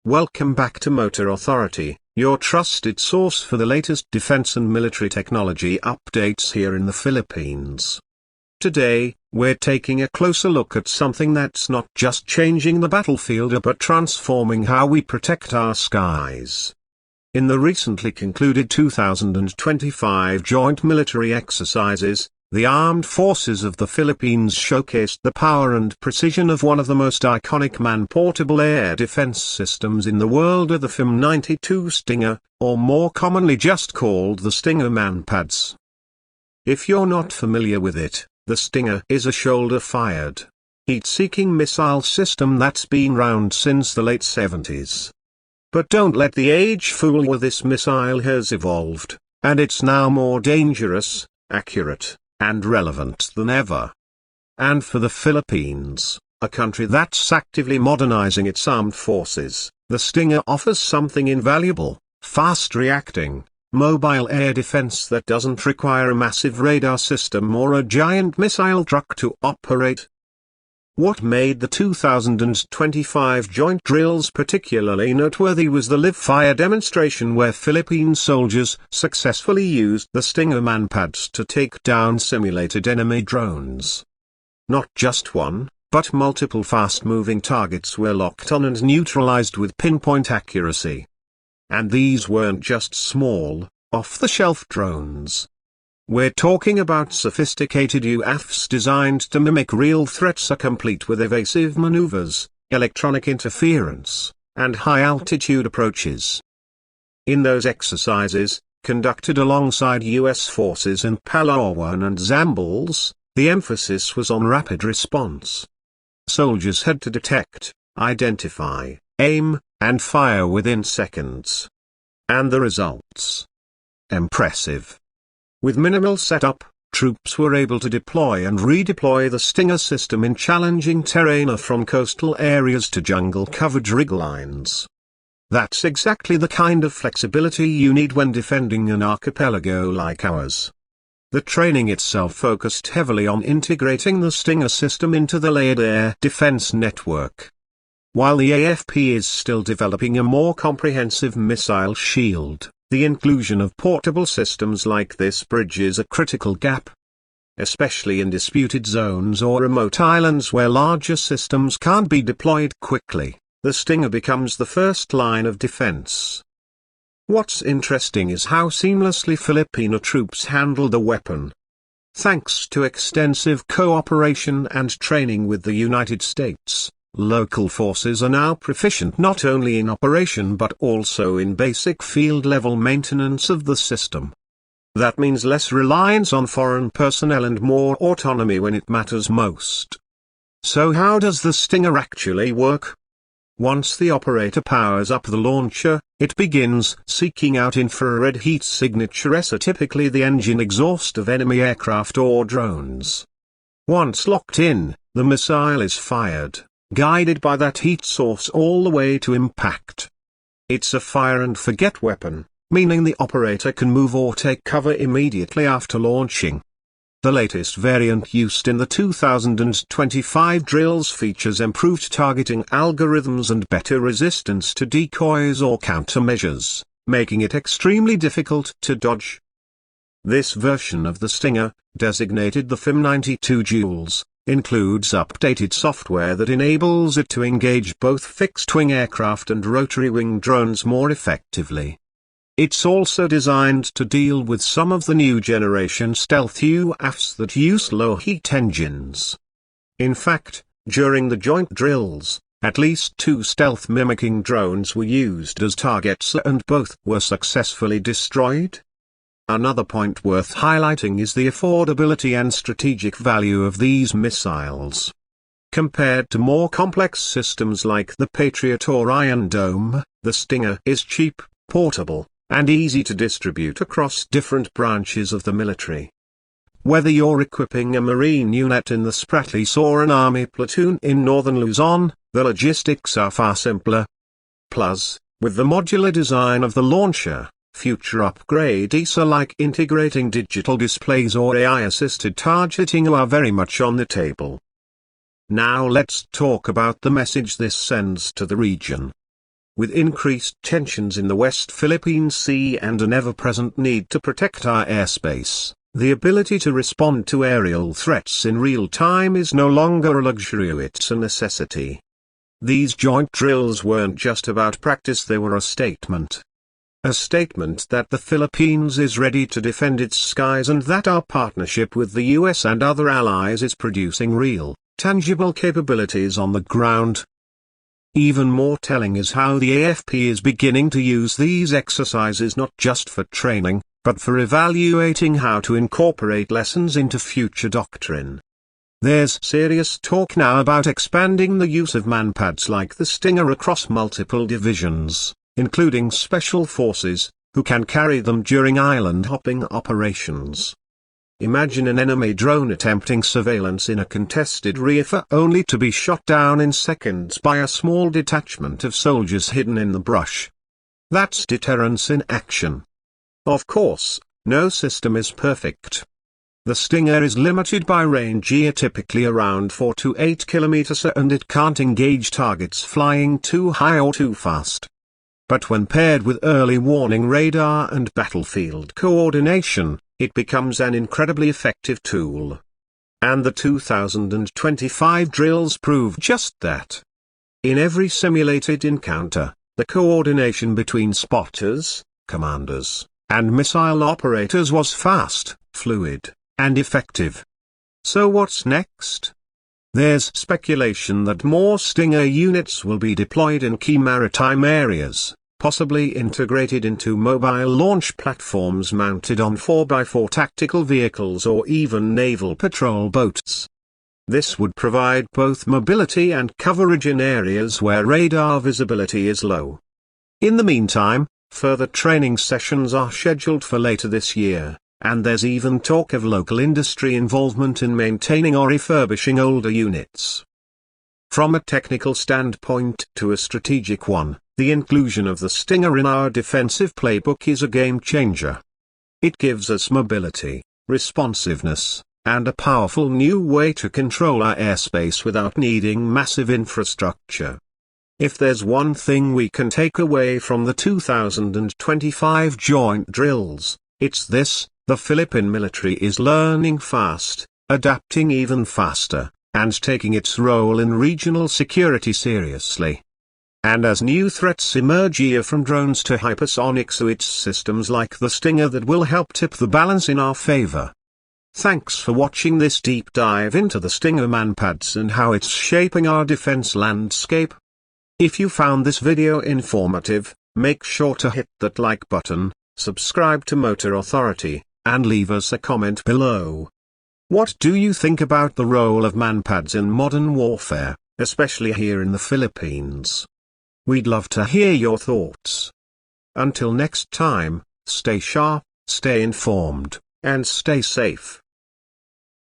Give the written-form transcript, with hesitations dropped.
Welcome back to Motor Authority, your trusted source for the latest defense and military technology updates here in the Philippines. Today, we're taking a closer look at something that's not just changing the battlefield but transforming how we protect our skies. In the recently concluded 2025 joint military exercises, the armed forces of the Philippines showcased the power and precision of one of the most iconic man-portable air defense systems in the world, the FIM-92 Stinger, or more commonly just called the Stinger MANPADS. If you're not familiar with it, the Stinger is a shoulder-fired, heat-seeking missile system that's been around since the late 70s. But don't let the age fool you, this missile has evolved, and it's now more dangerous, accurate, and relevant than ever. And for the Philippines, a country that's actively modernizing its armed forces, the Stinger offers something invaluable: fast-reacting, mobile air defense that doesn't require a massive radar system or a giant missile truck to operate. What made the 2025 joint drills particularly noteworthy was the live-fire demonstration where Philippine soldiers successfully used the Stinger MANPADS to take down simulated enemy drones. Not just one, but multiple fast-moving targets were locked on and neutralized with pinpoint accuracy. And these weren't just small, off-the-shelf drones. We're talking about sophisticated UAVs designed to mimic real threats, complete with evasive maneuvers, electronic interference, and high-altitude approaches. In those exercises, conducted alongside U.S. forces in Palawan and Zambales, the emphasis was on rapid response. Soldiers had to detect, identify, aim, and fire within seconds. And the results? Impressive. With minimal setup, troops were able to deploy and redeploy the Stinger system in challenging terrain from coastal areas to jungle-covered rig lines. That's exactly the kind of flexibility you need when defending an archipelago like ours. The training itself focused heavily on integrating the Stinger system into the layered air defense network. While the AFP is still developing a more comprehensive missile shield, the inclusion of portable systems like this bridges a critical gap. Especially in disputed zones or remote islands where larger systems can't be deployed quickly, the Stinger becomes the first line of defense. What's interesting is how seamlessly Filipino troops handle the weapon. Thanks to extensive cooperation and training with the United States, local forces are now proficient not only in operation but also in basic field-level maintenance of the system. That means less reliance on foreign personnel and more autonomy when it matters most. So how does the Stinger actually work? Once the operator powers up the launcher, it begins seeking out infrared heat signatures, typically the engine exhaust of enemy aircraft or drones. Once locked in, the missile is fired, guided by that heat source all the way to impact. It's a fire-and-forget weapon, meaning the operator can move or take cover immediately after launching. The latest variant used in the 2025 drills features improved targeting algorithms and better resistance to decoys or countermeasures, making it extremely difficult to dodge. This version of the Stinger, designated the FIM-92 Joules, includes updated software that enables it to engage both fixed-wing aircraft and rotary-wing drones more effectively. It's also designed to deal with some of the new generation stealth UAVs that use low-heat engines. In fact, during the joint drills, at least 2 stealth-mimicking drones were used as targets and both were successfully destroyed. Another point worth highlighting is the affordability and strategic value of these missiles. Compared to more complex systems like the Patriot or Iron Dome, the Stinger is cheap, portable, and easy to distribute across different branches of the military. Whether you're equipping a Marine unit in the Spratlys or an Army platoon in northern Luzon, the logistics are far simpler. Plus, with the modular design of the launcher, future upgrades like integrating digital displays or AI-assisted targeting are very much on the table. Now let's talk about the message this sends to the region. with increased tensions in the West Philippine Sea and an ever-present need to protect our airspace, the ability to respond to aerial threats in real time is no longer a luxury, it's a necessity. These joint drills weren't just about practice, they were a statement. A statement that the Philippines is ready to defend its skies and that our partnership with the US and other allies is producing real, tangible capabilities on the ground. Even more telling is how the AFP is beginning to use these exercises not just for training, but for evaluating how to incorporate lessons into future doctrine. There's serious talk now about expanding the use of MANPADS like the Stinger across multiple divisions, including special forces, who can carry them during island-hopping operations. Imagine an enemy drone attempting surveillance in a contested reef only to be shot down in seconds by a small detachment of soldiers hidden in the brush. That's deterrence in action. Of course, no system is perfect. The Stinger is limited by range, typically around 4 to 8 kilometers, and it can't engage targets flying too high or too fast. But when paired with early warning radar and battlefield coordination, it becomes an incredibly effective tool. And the 2025 drills prove just that. In every simulated encounter, the coordination between spotters, commanders, and missile operators was fast, fluid, and effective. So what's next? There's speculation that more Stinger units will be deployed in key maritime areas, possibly integrated into mobile launch platforms mounted on 4x4 tactical vehicles or even naval patrol boats. This would provide both mobility and coverage in areas where radar visibility is low. In the meantime, further training sessions are scheduled for later this year, and there's even talk of local industry involvement in maintaining or refurbishing older units. From a technical standpoint to a strategic one, the inclusion of the Stinger in our defensive playbook is a game changer. It gives us mobility, responsiveness, and a powerful new way to control our airspace without needing massive infrastructure. If there's one thing we can take away from the 2025 joint drills, it's this: the Philippine military is learning fast, adapting even faster, and taking its role in regional security seriously. And as new threats emerge, from drones to hypersonic, so it's systems like the Stinger that will help tip the balance in our favor. Thanks for watching this deep dive into the Stinger MANPADS and how it's shaping our defense landscape. If you found this video informative, make sure to hit that like button, subscribe to Motor Authority, and leave us a comment below. What do you think about the role of MANPADS in modern warfare, especially here in the Philippines? We'd love to hear your thoughts. Until next time, stay sharp, stay informed, and stay safe.